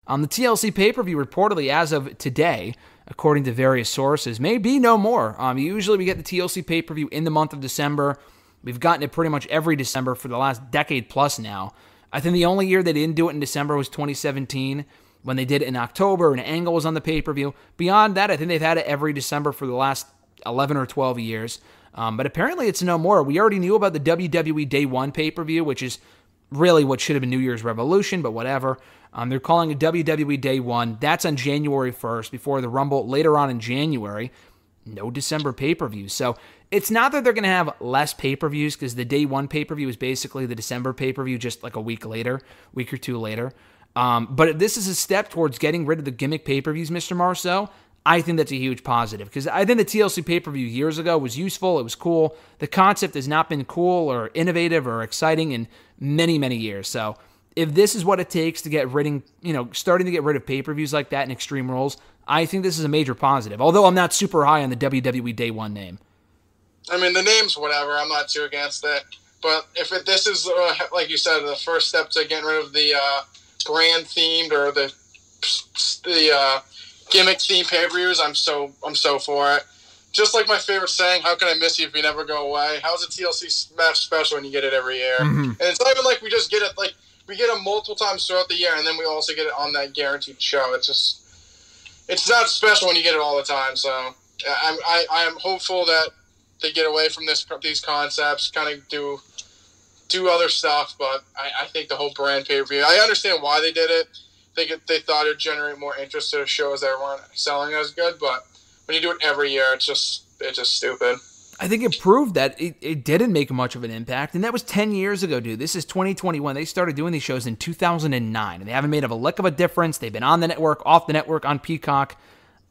The TLC pay-per-view reportedly, as of today, according to various sources, may be no more. Usually we get the TLC pay-per-view in the month of December. We've gotten it pretty much every December for the last decade plus now. I think the only year they didn't do it in December was 2017, when they did it in October and Angle was on the pay-per-view. Beyond that, I think they've had it every December for the last 11 or 12 years. But apparently it's no more. We already knew about the WWE Day 1 pay-per-view, which is really what should have been New Year's Revolution, but whatever. They're calling it WWE Day 1. That's on January 1st, before the Rumble later on in January. No December pay-per-views. So it's not that they're going to have less pay-per-views, because the Day 1 pay-per-view is basically the December pay-per-view just like a week or two later. But if this is a step towards getting rid of the gimmick pay-per-views, Mr. Marceau, I think that's a huge positive, because I think the TLC pay-per-view years ago was useful. It was cool. The concept has not been cool or innovative or exciting in many, many years. So if this is what it takes to starting to get rid of pay-per-views like that in Extreme Rules, I think this is a major positive, although I'm not super high on the WWE Day 1 name. I mean, the name's whatever. I'm not too against it. But if this is, like you said, the first step to getting rid of the brand-themed or the gimmick-themed pay-per-views, I'm so for it. Just like my favorite saying, how can I miss you if you never go away? How's a TLC match special when you get it every year? Mm-hmm. And it's not even like we just get it, like, we get it multiple times throughout the year, and then we also get it on that guaranteed show. It's not special when you get it all the time. So I'm hopeful that they get away from these concepts, kind of do other stuff. But I think the whole brand pay-per-view, I understand why they did it. They thought it would generate more interest to shows that weren't selling as good. But when you do it every year, it's just stupid. I think it proved that it didn't make much of an impact, and that was 10 years ago, dude. This is 2021. They started doing these shows in 2009, and they haven't made a lick of a difference. They've been on the network, off the network, on Peacock.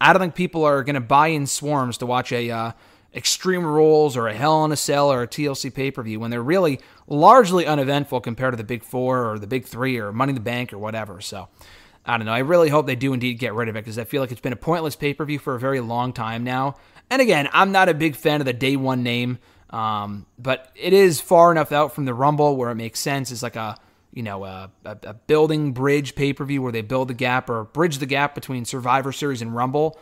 I don't think people are going to buy in swarms to watch a Extreme Rules or a Hell in a Cell or a TLC pay-per-view when they're really largely uneventful compared to the Big Four or the Big Three or Money in the Bank or whatever. So, I don't know. I really hope they do indeed get rid of it, because I feel like it's been a pointless pay-per-view for a very long time now. And again, I'm not a big fan of the Day 1 name, but it is far enough out from the Rumble where it makes sense. It's like a building bridge pay-per-view where they build the gap or bridge the gap between Survivor Series and Rumble.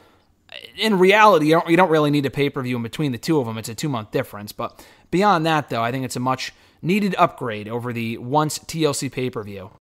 In reality, you don't really need a pay-per-view in between the two of them. It's a 2-month difference. But beyond that, though, I think it's a much needed upgrade over the once TLC pay-per-view.